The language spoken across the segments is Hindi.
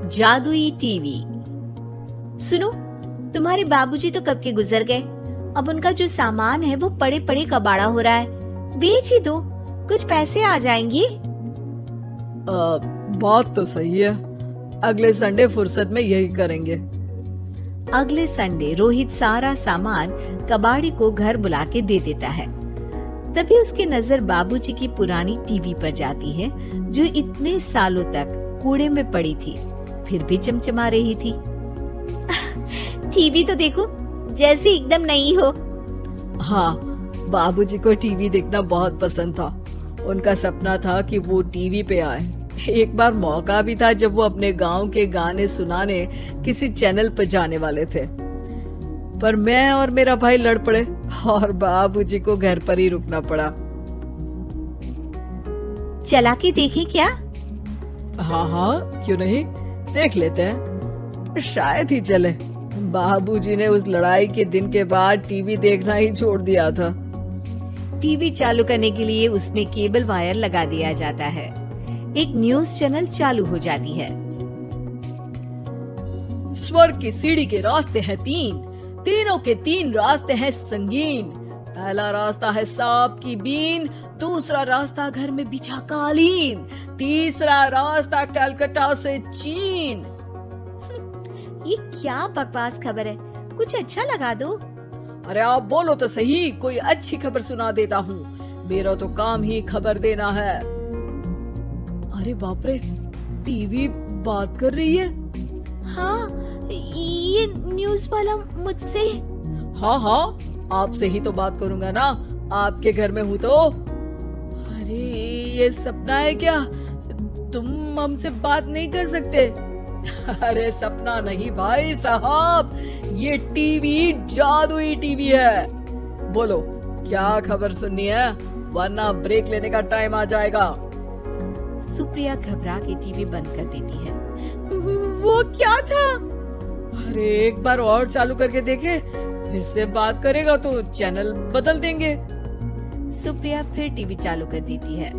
जादुई टीवी। सुनो, तुम्हारे बाबूजी तो कब के गुजर गए। अब उनका जो सामान है वो पड़े पड़े कबाड़ा हो रहा है। बेच ही दो, कुछ पैसे आ जाएंगे। बात तो सही है, अगले संडे फुर्सत में यही करेंगे। अगले संडे रोहित सारा सामान कबाड़ी को घर बुला के दे देता है। तभी उसकी नजर बाबूजी की पुरानी टीवी पर जाती है, जो इतने सालों तक कूड़े में पड़ी थी, फिर भी चमचमा रही थी। टीवी तो देखो, जैसे एकदम नई हो। हाँ, बाबूजी को टीवी देखना बहुत पसंद था। उनका सपना था कि वो टीवी पे आए। एक बार मौका भी था जब वो अपने गांव के गाने सुनाने किसी चैनल पर जाने वाले थे, पर मैं और मेरा भाई लड़ पड़े और बाबूजी को घर पर ही रुकना पड़ा। चला के देखें क्या? हाँ हाँ, क्यों नहीं, देख लेते हैं, शायद ही चले। बाबूजी ने उस लड़ाई के दिन के बाद टीवी देखना ही छोड़ दिया था। टीवी चालू करने के लिए उसमें केबल वायर लगा दिया जाता है। एक न्यूज चैनल चालू हो जाती है। स्वर्ग की सीढ़ी के रास्ते हैं तीन, तीनों के तीन रास्ते हैं संगीन। पहला रास्ता है सांप की बीन, दूसरा रास्ता घर में बिछा कालीन, तीसरा रास्ता कलकत्ता से चीन। ये क्या बकवास खबर है, कुछ अच्छा लगा दो। अरे आप बोलो तो सही, कोई अच्छी खबर सुना देता हूँ, मेरा तो काम ही खबर देना है। अरे बाप रे, टीवी बात कर रही है। हाँ, ये न्यूज वाला मुझसे। हाँ हाँ, आपसे ही तो बात करूंगा ना, आपके घर में हूँ तो। अरे ये सपना है क्या? तुम हमसे बात नहीं कर सकते? अरे सपना नहीं भाई साहब, ये टीवी जादुई टीवी है। बोलो क्या खबर सुननी है, वरना ब्रेक लेने का टाइम आ जाएगा। सुप्रिया घबरा के टीवी बंद कर देती है। वो क्या था? अरे एक बार और चालू करके देखे, फिर से बात करेगा तो चैनल बदल देंगे। सुप्रिया फिर टीवी चालू कर देती है।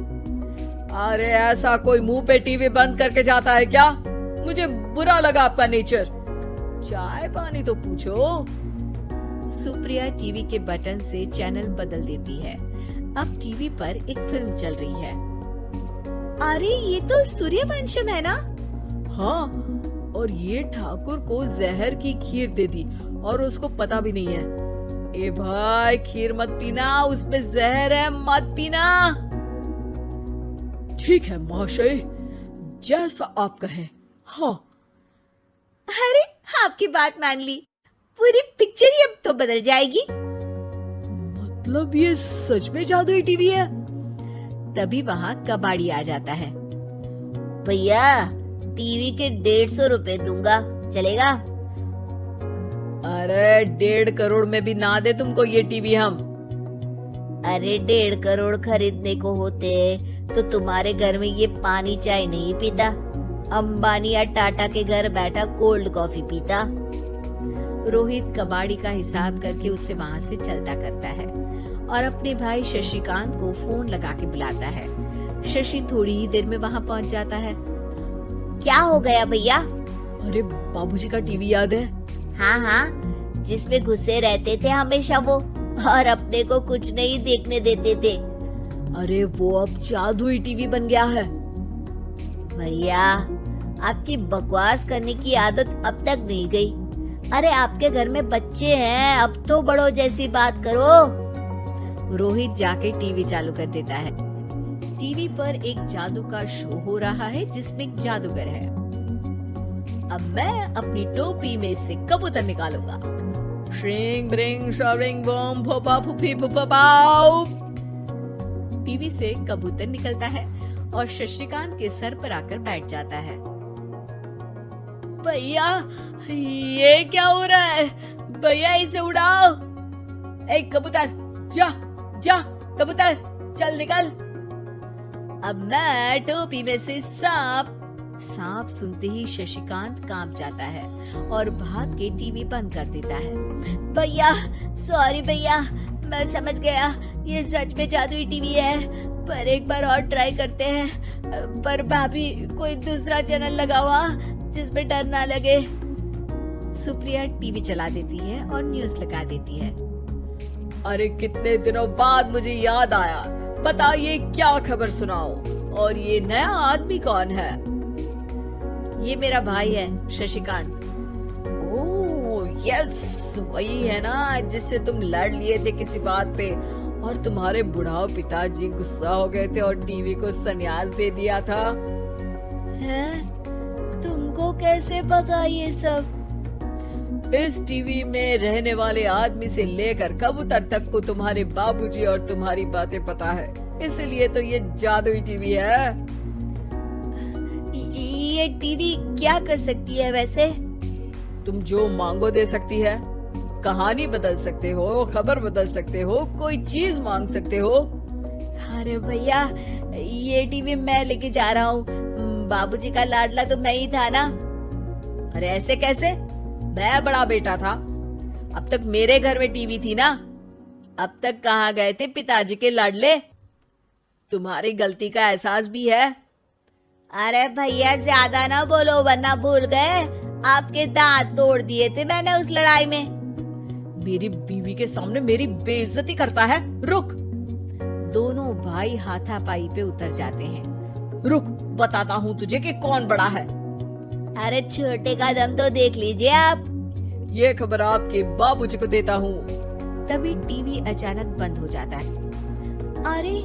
अरे ऐसा कोई मुंह पे टीवी बंद करके जाता है क्या? मुझे बुरा लगा आपका नेचर। चाय पानी तो पूछो। सुप्रिया टीवी के बटन से चैनल बदल देती है। अब टीवी पर एक फिल्म चल रही है। अरे ये तो सूर्यवंशम है ना? हाँ, और ये ठाकुर को जहर की खीर दे दी और उसको पता भी नहीं है। ए भाई, खीर मत पीना, उसमें जहर है, मत पीना। ठीक है महाशय, जैसा आप कहें। हाँ। अरे आपकी बात मान ली, पूरी पिक्चर ही अब तो बदल जाएगी। मतलब ये सच में जादुई टीवी है? तभी वहाँ कबाड़ी आ जाता है। भैया, टीवी के 150 रुपए दूंगा, चलेगा? अरे 1.5 करोड़ में भी ना दे तुमको ये टीवी हम। अरे 1.5 करोड़ खरीदने को होते तो तुम्हारे घर में ये पानी चाय नहीं पीता, अंबानी या टाटा के घर बैठा कोल्ड कॉफी पीता। रोहित कबाड़ी का हिसाब करके उससे वहाँ से चलता करता है और अपने भाई शशिकांत को फोन लगा के बुलाता है। शशि थोड़ी ही देर में वहाँ पहुँच जाता है। क्या हो गया भैया? अरे बाबूजी का टीवी याद है? हाँ हाँ, जिसमें घुसे रहते थे हमेशा वो, और अपने को कुछ नहीं देखने देते थे। अरे वो अब जादुई टीवी बन गया है। भैया, आपकी बकवास करने की आदत अब तक नहीं गई। अरे आपके घर में बच्चे हैं, अब तो बड़ों जैसी बात करो। रोहित जाके टीवी चालू कर देता है। टीवी पर एक जादू का शो हो रहा है जिसमें एक जादूगर है। अब मैं अपनी टोपी में से कबूतर निकालूंगा। श्रिंग ब्रिंग शरिंग बम फोपा फुफी फुफा पाउ। टीवी से कबूतर निकलता है और शशिकांत के सर पर आकर बैठ जाता है। भैया, ये क्या हो रहा है? भैया इसे उड़ाओ। ए कबूतर, जा जा, कबूतर चल निकल। अब मैं टोपी में से सांप सुनते ही शशिकांत कांप जाता है और भाग के टीवी बंद कर देता है। भैया, सॉरी भैया, मैं समझ गया, ये सच में जादुई टीवी है। पर एक बार और ट्राई करते हैं। पर भाभी कोई दूसरा चैनल लगाओ जिसमें डर ना लगे। सुप्रिया टीवी चला देती है और न्यूज लगा देती है। अरे कितने दिनों बाद मुझे याद आया, बताइए क्या खबर सुनाओ। और ये नया आदमी कौन है? ये मेरा भाई है शशिकांत। ओह यस, वही है ना जिससे तुम लड़ लिए थे किसी बात पे और तुम्हारे बुढ़ाओ पिताजी गुस्सा हो गए थे और टीवी को संन्यास दे दिया था। हैं? तुमको कैसे पता ये सब? इस टीवी में रहने वाले आदमी से लेकर कबूतर तक को तुम्हारे बाबूजी और तुम्हारी बातें पता है, इसलिए तो ये जादुई टीवी है। ये टीवी क्या कर सकती है वैसे? तुम जो मांगो दे सकती है। कहानी बदल सकते हो, खबर बदल सकते हो, कोई चीज मांग सकते हो। अरे भैया, ये टीवी मैं लेके जा रहा हूँ। बाबूजी का लाडला तो मैं ही था ना। अरे ऐसे कैसे? मैं बड़ा बेटा था, अब तक मेरे घर में टीवी थी ना। अब तक कहाँ गए थे पिताजी के लाडले? तुम्हारी गलती का एहसास भी है। अरे भैया ज्यादा ना बोलो वरना भूल गए आपके दांत तोड़ दिए थे मैंने उस लड़ाई में। मेरी बीवी के सामने मेरी बेइज्जती करता है। रुक। दोनों भाई हाथापाई पे उतर जाते हैं। रुक, बताता हूँ तुझे कि कौन बड़ा है। अरे छोटे का दम तो देख लीजिए आप। ये खबर आपके बाबूजी को देता हूँ। तभी टीवी अचानक बंद हो जाता है। अरे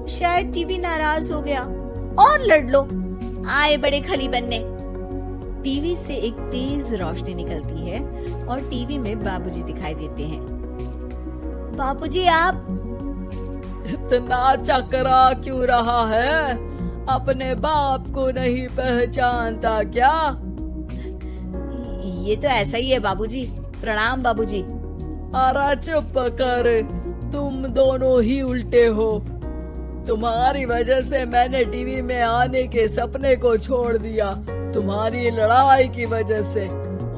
शायद टीवी नाराज हो गया। और लड़ लो, आए बड़े खली बनने। टीवी से एक तेज रोशनी निकलती है और टीवी में बाबूजी दिखाई देते हैं। बाबूजी आप इतना चकरा क्यों रहा है? अपने बाप को नहीं पहचानता क्या? ये तो ऐसा ही है बाबूजी। प्रणाम बाबूजी। अरे चुप कर, तुम दोनों ही उल्टे हो। तुम्हारी वजह से मैंने टीवी में आने के सपने को छोड़ दिया, तुम्हारी लड़ाई की वजह से।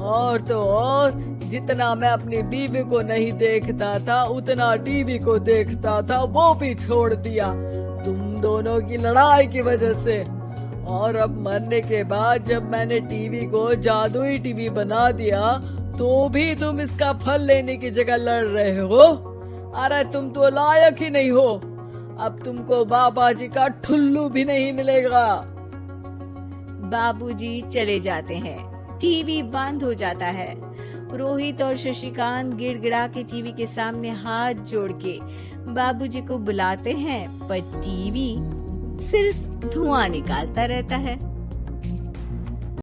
और तो और, जितना मैं अपनी बीवी को नहीं देखता था उतना टीवी को देखता था, वो भी छोड़ दिया तुम दोनों की लड़ाई की वजह से। और अब मरने के बाद जब मैंने टीवी को जादुई टीवी बना दिया तो भी तुम इसका फल लेने की जगह लड़ रहे हो। अरे तुम तो लायक ही नहीं हो। अब तुमको बाबा जी का ठुल्लू भी नहीं मिलेगा। बाबूजी चले जाते हैं। टीवी बंद हो जाता है। रोहित और शशिकांत गिड़गिड़ा के टीवी के सामने हाथ जोड़ के बाबूजी को बुलाते हैं, पर टीवी सिर्फ धुआं निकालता रहता है।